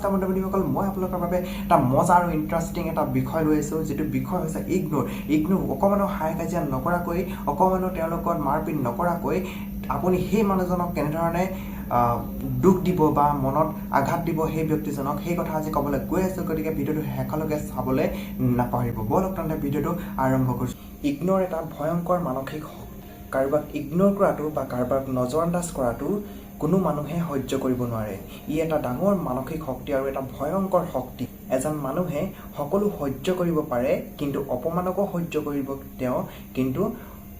নমস্কাৰ বন্ধুসকল, মই আপোনালোকৰ বাবে এটা মজা আৰু ইণ্টাৰেষ্টিং এটা বিষয় লৈ আছোঁ, যিটো বিষয় হৈছে ইগনোৰ। অকণমানো হাই কাজিয়া নকৰাকৈ, অকণমানো তেওঁলোকৰ মাৰপিট নকৰাকৈ আপুনি সেই মানুহজনক কেনেধৰণে দুখ দিব বা মনত আঘাত দিব সেই ব্যক্তিজনক, সেই কথা আজি ক'বলৈ গৈ আছোঁ। গতিকে ভিডিঅ'টো শেষলৈকে চাবলৈ নাপাহৰিব। ব'লক তেন্তে ভিডিঅ'টো আৰম্ভ কৰিছোঁ। ইগনোৰ এটা ভয়ংকৰ মানসিক কাৰোবাক ইগনোৰ কৰাটো বা কাৰোবাক নজৰআন্দাজ কৰাটো কোনো মানুহে সহ্য কৰিব নোৱাৰে। ই এটা ডাঙৰ মানসিক শক্তি আৰু এটা ভয়ংকৰ শক্তি। এজন মানুহে সকলো সহ্য কৰিব পাৰে, কিন্তু অপমানকো সহ্য কৰিব কিন্তু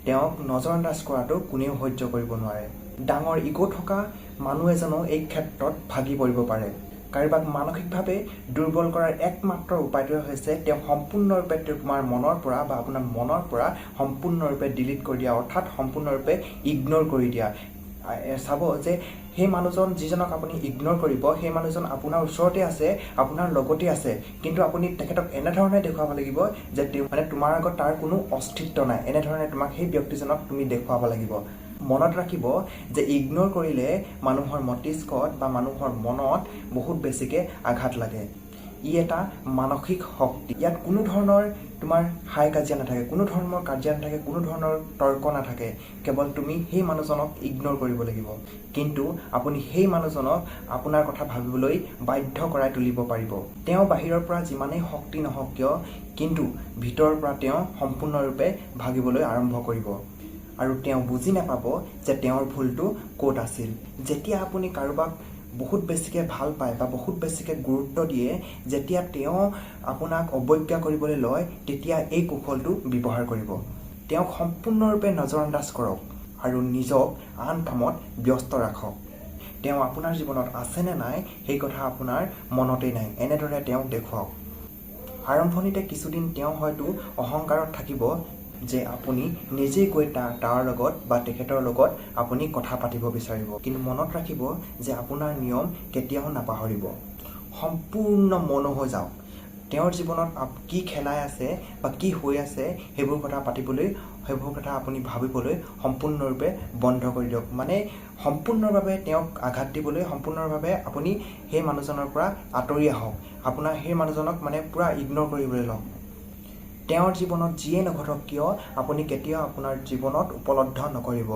তেওঁক নজৰআন্দাজ কৰাটো কোনেও সহ্য কৰিব নোৱাৰে। ডাঙৰ ইগ' থকা মানুহ এজনো এই ক্ষেত্ৰত ভাগি পৰিব পাৰে। কাৰোবাক মানসিকভাৱে দুৰ্বল কৰাৰ একমাত্ৰ উপায়টোৱে হৈছে তেওঁ সম্পূৰ্ণৰূপে তোমাৰ মনৰ পৰা বা আপোনাৰ মনৰ পৰা সম্পূৰ্ণৰূপে ডিলিট কৰি দিয়া, অৰ্থাৎ সম্পূৰ্ণৰূপে ইগনোৰ কৰি দিয়া। চাব যে সেই মানুহজন যিজনক আপুনি ইগনোৰ কৰিব, সেই মানুহজন আপোনাৰ ওচৰতে আছে, আপোনাৰ লগতে আছে, কিন্তু আপুনি তেখেতক এনেধৰণে দেখুৱাব লাগিব যে তোমাৰ আগত তাৰ কোনো অস্তিত্ব নাই। এনেধৰণে তোমাক সেই ব্যক্তিজনক তুমি দেখুৱাব লাগিব। মনত ৰাখিব যে ইগনোৰ কৰিলে মানুহৰ মস্তিষ্কত বা মানুহৰ মনত বহুত বেছিকৈ আঘাত লাগে। ই এটা মানসিক শক্তি। ইয়াত কোনো ধৰণৰ তোমাৰ হাই কাজিয়া নাথাকে, কোনো ধৰণৰ কাজিয়া নাথাকে, কোনো ধৰণৰ তৰ্ক নাথাকে। কেৱল তুমি সেই মানুহজনক ইগনোৰ কৰিব লাগিব, কিন্তু আপুনি সেই মানুহজনক আপোনাৰ কথা ভাবিবলৈ বাধ্য কৰাই তুলিব পাৰিব। তেওঁ বাহিৰৰ পৰা যিমানেই শক্তি নহওক কিয়, কিন্তু ভিতৰৰ পৰা তেওঁ সম্পূৰ্ণৰূপে ভাগিবলৈ আৰম্ভ কৰিব। আৰু তেওঁ বুজি নাপাব যে তেওঁৰ ভুলটো ক'ত আছিল। যেতিয়া আপুনি কাৰোবাক বহুত বেছিকৈ ভাল পায় বা বহুত বেছিকৈ গুৰুত্ব দিয়ে, যেতিয়া তেওঁ আপোনাক অৱজ্ঞা কৰিবলৈ লয়, তেতিয়া এই কৌশলটো ব্যৱহাৰ কৰিব। তেওঁক সম্পূৰ্ণৰূপে নজৰআন্দাজ কৰক আৰু নিজক আন কামত ব্যস্ত ৰাখক। তেওঁ আপোনাৰ জীৱনত আছেনে নাই সেই কথা আপোনাৰ মনতেই নাই, এনেদৰে তেওঁক দেখুৱাওক। আৰম্ভণিতে কিছুদিন তেওঁ হয়তো অহংকাৰত থাকিব যে আপুনি নিজেই গৈ তাৰ লগত বা তেখেতৰ লগত আপুনি কথা পাতিব বিচাৰিব, কিন্তু মনত ৰাখিব যে আপোনাৰ নিয়ম কেতিয়াও নাপাহৰিব। সম্পূৰ্ণ মৌন হৈ যাওক। তেওঁৰ জীৱনত কি খেলাই আছে বা কি হৈ আছে সেইবোৰ কথা আপুনি ভাবিবলৈ সম্পূৰ্ণৰূপে বন্ধ কৰি দিয়ক। মানে সম্পূৰ্ণভাৱে তেওঁক আঘাত দিবলৈ সম্পূৰ্ণভাৱে আপুনি সেই মানুহজনৰ পৰা আঁতৰি আহক। আপোনাৰ সেই মানুহজনক পূৰা ইগনোৰ কৰিবলৈ লওক। তেওঁৰ জীৱনত যিয়ে নঘটক কিয়, আপুনি কেতিয়াও আপোনাৰ জীৱনত উপলব্ধ নকৰিব।